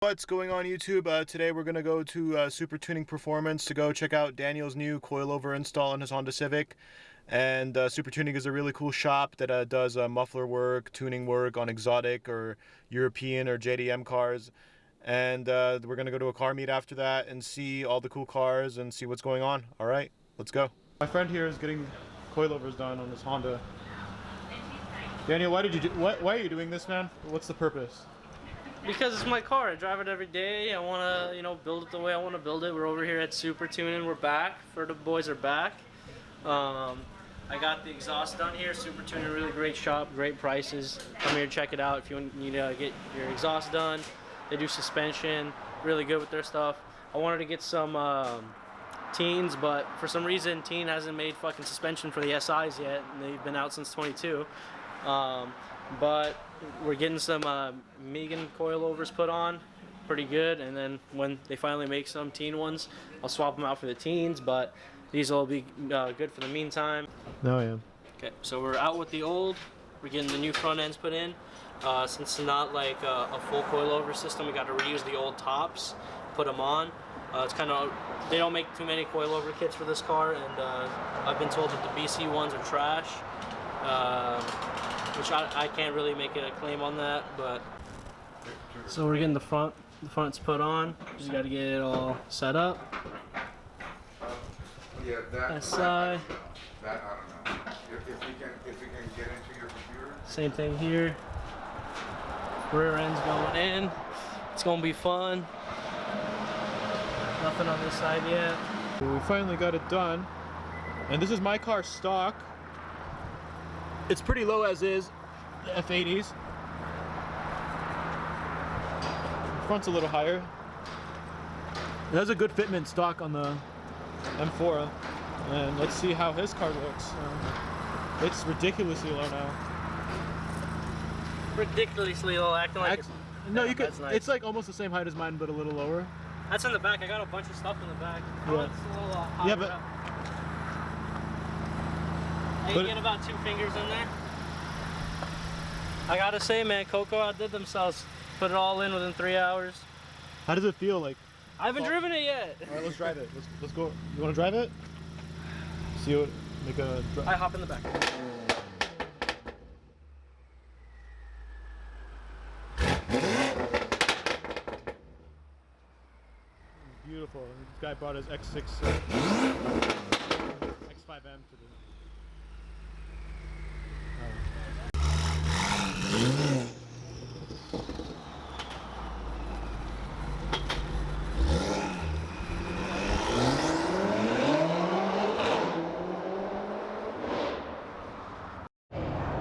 What's going on YouTube? Today we're going to go to Super Tuning Performance to go check out Daniel's new coilover install on his Honda Civic. And Super Tuning is a really cool shop that does muffler work, tuning work on exotic or European or JDM cars. And we're going to go to a car meet after that and see all the cool cars and see what's going on. Alright, let's go. My friend here is getting coilovers done on his Honda. Daniel, why are you doing this, man? What's the purpose? Because it's my car. I drive it every day. I want to, build it the way I want to build it. We're over here at Super Tuning. We're back. The boys are back. I got the exhaust done here. Super Tuning, really great shop, great prices. Come here, check it out if you need to get your exhaust done. They do suspension, really good with their stuff. I wanted to get some teens, but for some reason, Teen hasn't made fucking suspension for the SIs yet, and they've been out since 22. But we're getting some Megan coilovers put on, pretty good, and then when they finally make some teen ones, I'll swap them out for the teens, but these will be good for the meantime. No, yeah. Okay, so we're out with the old, we're getting the new front ends put in. Since it's not like a full coilover system, we got to reuse the old tops, put them on. It's kind of, they don't make too many coilover kits for this car, and I've been told that the BC ones are trash. Which I can't really make a claim on that, but so we're getting the front's put on. Just got to get it all set up. Yeah, that SI. That I don't know. If you can get into your computer. Same thing here. Rear end's going in. It's gonna be fun. Nothing on this side yet. We finally got it done, and this is my car stock. It's pretty low as is, the F80s. Front's a little higher. It has a good fitment stock on the M4, and let's see how his car looks. It's ridiculously low now. Ridiculously low, acting like no, you could. Nice. It's like almost the same height as mine, but a little lower. That's in the back. I got a bunch of stuff in the back. Yeah. It's a little higher Yeah, but. up. You get about 2 fingers in there. I gotta say, man, Coco outdid themselves. Put it all in within 3 hours. How does it feel like? I haven't driven it yet. All right, let's drive it. Let's go. You want to drive it? See what? Make a. I hop in the back. Beautiful. This guy brought his X6, X5M to the.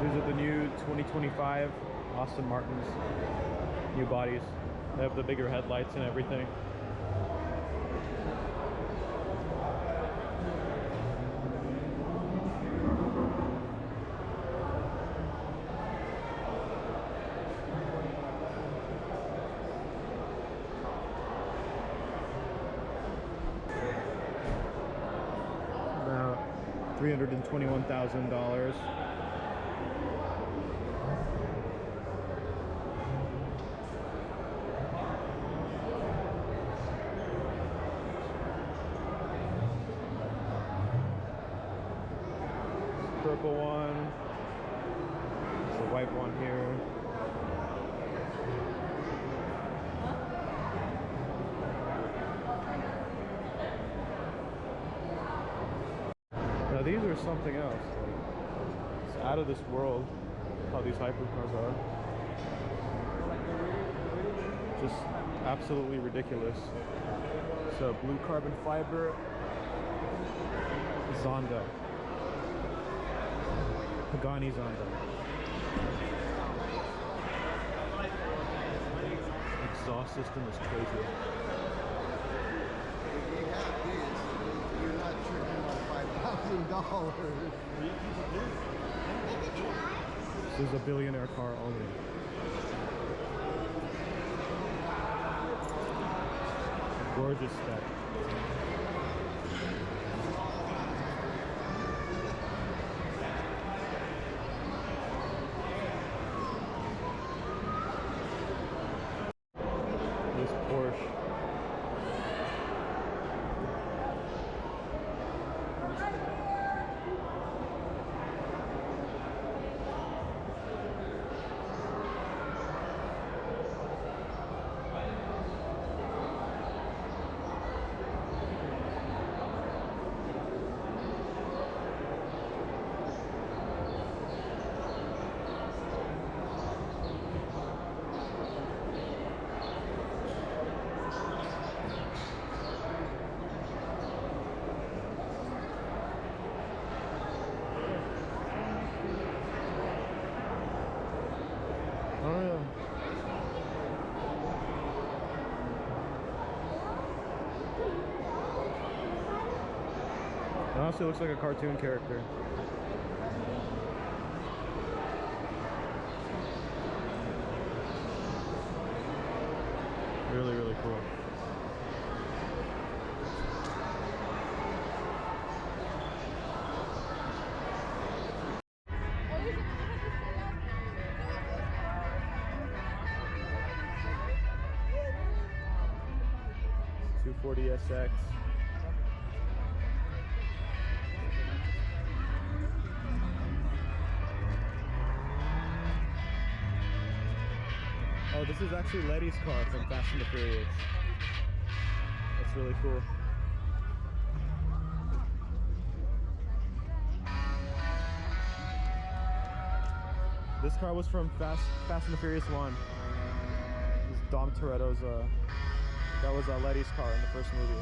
These are the new 2025 Aston Martins, new bodies. They have the bigger headlights and everything. About $321,000. Purple one. There's a white one here. Now these are something else. Like, it's out of this world how these hypercars are. Just absolutely ridiculous. So blue carbon fiber Zonda. Pagani Zonda. Exhaust system is crazy. You're not tripping on $5,000. This is a billionaire car only. Gorgeous spec. Porsche. Oh yeah. It honestly looks like a cartoon character. Really, really cool. $240SX. Oh, this is actually Letty's car from Fast and the Furious. That's really cool. This car was from Fast and the Furious 1. This is Dom Toretto's, that was Letty's car in the first movie.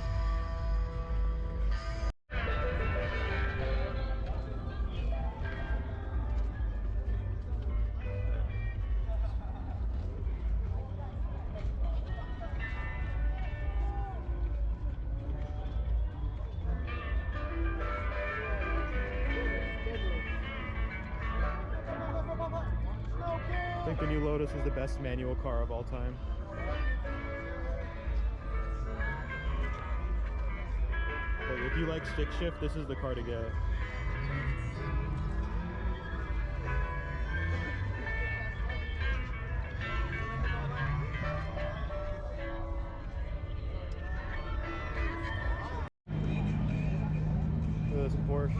I think the new Lotus is the best manual car of all time. Like, if you like stick shift, this is the car to get. Look at this Porsche.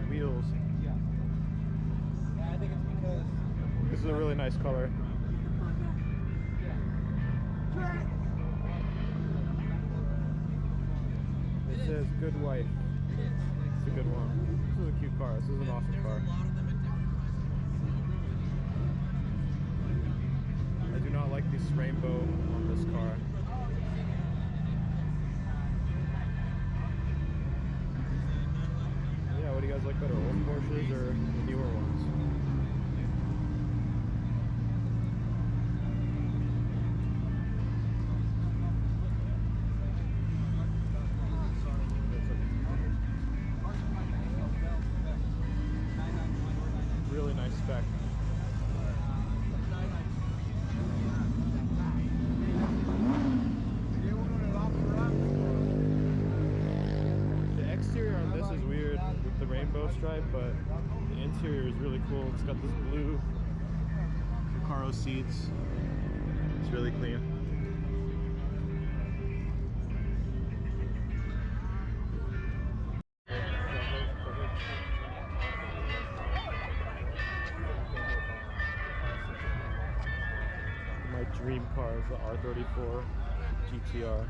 These wheels. I think it's because This is a really nice color. It says good wife. It's a good one. This is a cute car. This is an awesome car. I do not like this rainbow on this car. Yeah, what do you guys like better, old Porsches or the newer ones? Really nice spec. The exterior on this is weird with the rainbow stripe, but the interior is really cool. It's got this blue Recaro seats. It's really clean. My dream car is the R34 GTR.